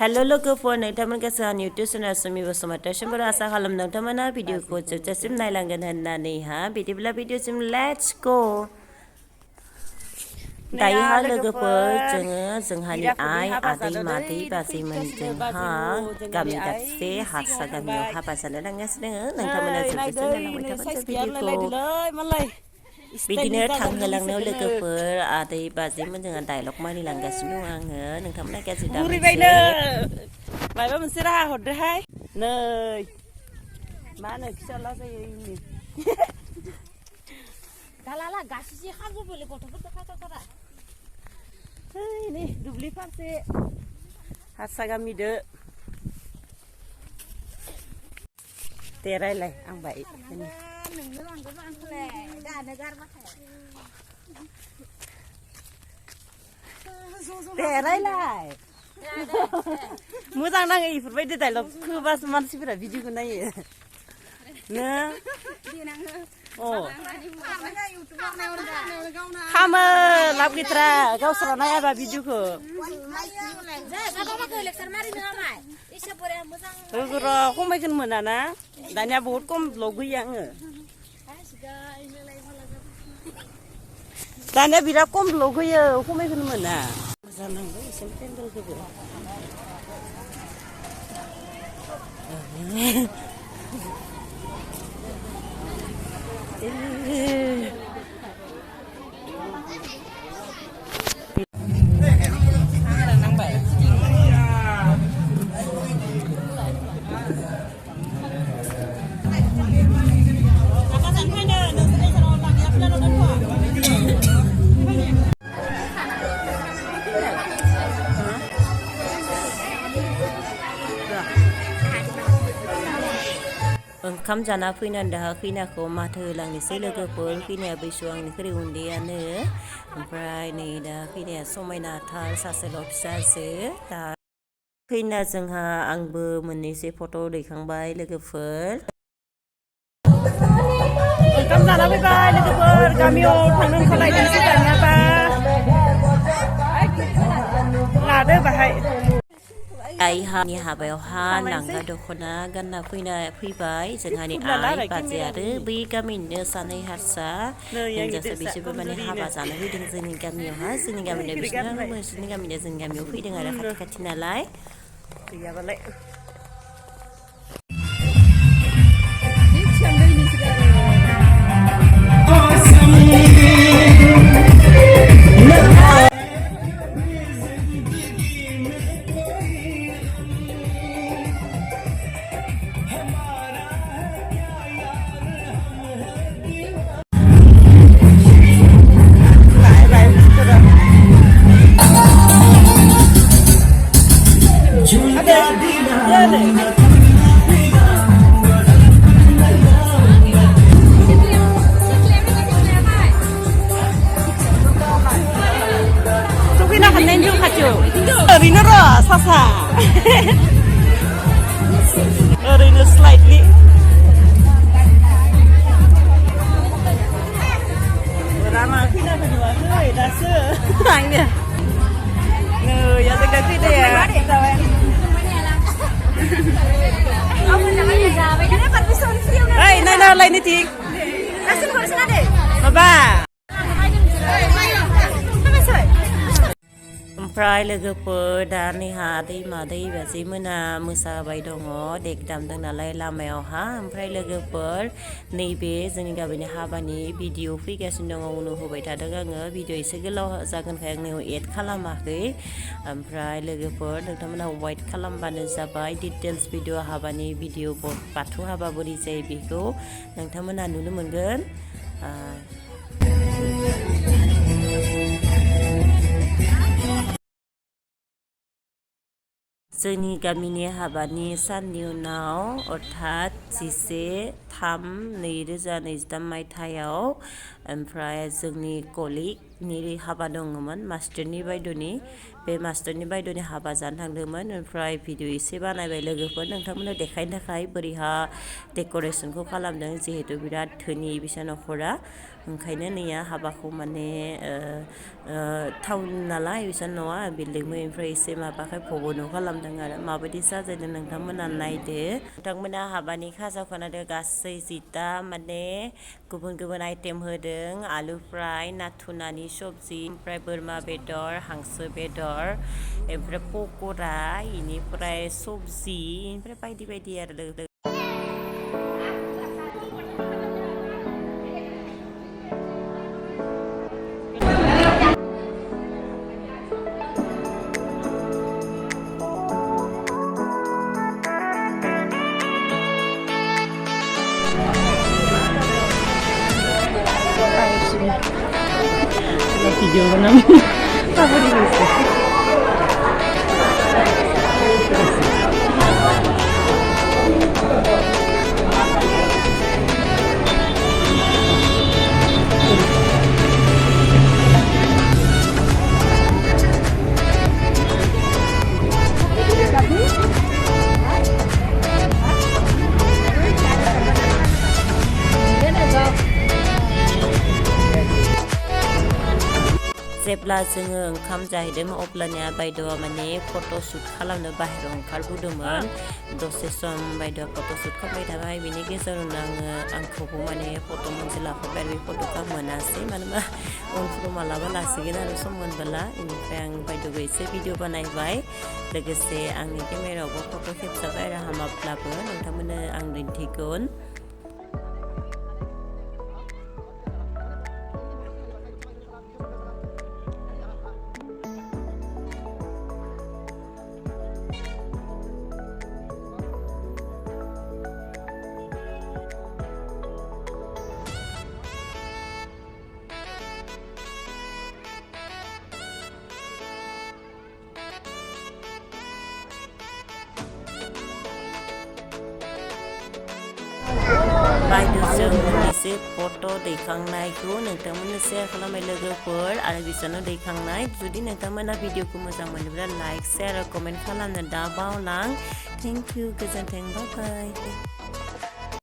hello लोगोफोर नोंथांमोन गासैबो इउटुब चेनेल सुमि बसुमतारिसिमबो आसा खालाम नोंथांमोना भिडिअखौ जोबजासिम नायलांगोन होननानैहा बिदिब्ला भिडिअसिम लेट्स गो दायोहा लोगोफोर जोंहानि आइ आदै मादै बाजैमोनजोंहा गामि दाबसे हारसा गामियाव हाबा जानो थांगासिनो नोंथांमोना जोबजासिम नायलांबाय थाबानो भिडिअखौ बिदिनो थांहोलांनायाव लोगोफोर आदै बाजैमोन जोंहा डायलग मानिलांगासिनो दं आङो नोंथांमोना गाज्रि बुरिबायनो माबा मोनसे राहा हरदोहाय नै मा होनो खिसाला जायो इनि गालाला गासिसे खामजोबोलै गथ'फोरखौ खाथाखारा नै दुब्लि फारसे हारसा गामिदो दे रायलाय आं बाय नोंनो लांगोन आंखौलाय दानो गारबाथाय दे रायलाय मोजां नाङो इफोरबायदि डायलग होबासो मानसिफोरा भिडिअखौ नायो खामो लाब गैथ्रा गावसोरा नायाबा भिडिअखौ र' खमायखौनो मोनाना दानिया बहुद खम ब्लग होयो आङो दानिया बिराद खम ब्लग होयो खमायखौनो मोना जानांगौ एसे पेन्डेलखौबो ओंखाम जाना फैनानै दाहा खैनाखौ माथो होलांनोसै लोगोफोर खैनाया बैसोआव आंनिख्रुइ उन्दैयानो ओमफ्राय नै दा खैनाया समायनाथार सासेल' फिसासो दा खैना जोंहा आंबो मोननैसो फट' दैखांबाय लोगोफोर ओंखाम जाना फैबाय लोगोफोर गामियाव थांनो ओंखारलायदोंसै दानियाबा लादो बाहाय आइहानि हाबायावहा लांगा दख'ना गानना फैबाय जोंहानि आइ बाजै आरो बै गामिनिनो सानै हारसा हिनजावसा बिसोरबो माने हाबा जानो फैदों जोंनि गामियावहा जोंनि गामिनिया बिसोरनि गामिनिया जोंनि गामियाव फैदों आरो खाथि खाथि नालाय गैयाबालाय ओरैनो र' सासा ओरैनो स्लाइटलि रामा फैनाखौ नुवाखै दासो आंनिया नै याजों दा फैदाया ओइ नायना लायनो थिग माबा ओमफ्राय लोगोफोर दा नैहा आदै मादै बाजैमोना मोसाबाय दङ देग दामदों नालाय लामायावहा ओमफ्राय लोगोफोर नैबे जोंनि गामिनि हाबानि भिडिअ फैगासिनो दङ उनाव होबाय थादों आङो भिडिअ एसे गोलाव जागोनखाय आङो एड खालामाखै ओमफ्राय लोगोफोर नोंथांमोना वाइट खालामबानो जाबाय डिटेल्स भिडिअ हाबानि भिडिअ बाथौ हाबा बोरै जायो बेखौ नोंथांमोना नुनो मोनगोन जोंनि गामिनि हाबानि साननि उनाव अर्थात 10/3/2023 मायथाइयाव ओमफ्राय जोंनि कलिग नि हाबा दङमोन मास्टारनि बायद'नि बे मास्टारनि बायद'नि हाबा जानो थांदोंमोन ओमफ्राय भिडिअ एसे बानायबाय लोगोफोर नोंथांमोननो देखायनो थाखाय बोरैहा डेक'रेसनखौ खालामदों जिहेतु बिराद धोनि बिसा न'खरा ओंखायनो नैया हाबाखौ माने टाउन नालाय बिसा न'आ बिल्डिंबो ओमफ्राय एसे माबाखाय भबनाव खालामदों आरो माबायदि साजायदों नोंथांमोना नायदो नोंथांमोना हाबानि खाजायाव खोनादों गासै 10ता माने गुबुन गुबुन आइटेम होदों आलु फ्राय नाथुर नानि सबजि ओमफ्राय बोरमा बेदर हांसो बेदर ओमफ्राय पक'रा इनिफ्राय सबजि ओमफ्राय बायदि बायदि आरो video naman paborito ko जेब्ला जोङो ओंखाम जाहैदोंमोन अब्लानिया बायद'आ माने फट'शुट खालामनो बाहेरायाव ओंखारबोदोंमोन दसे सम बायद'आ फट'शुट खालामबाय थाबाय बिनि गेजेरावनो आंखौबो माने फट' मोनसे लाफाबाय बे फट'खौ मोनासै मानोना उनफ्राव मालाबा लासिगोन आरो सम मोनबोला बेनिफ्राय आं बायद'बो एसे भिडिअ बानायबाय लोगोसे आंनि केमेरायावबो फट' खेबजाबाय आरो हामाब्लाबो नोंथांमोननो आं दिन्थिगोन बायद'जों मोननैसो फट' दैखांनायखौ नोंथांमोननो शेयार खालामबाय लोगोफोर आरो बिसोरनो दैखांनाय जुदि नोंथांमोना भिडिअखौ मोजां मोनोब्ला लाइक शेयार आरो कमेन्ट खालामनो दा बावलां थेंक इउ गोजोन्थों बाय बाय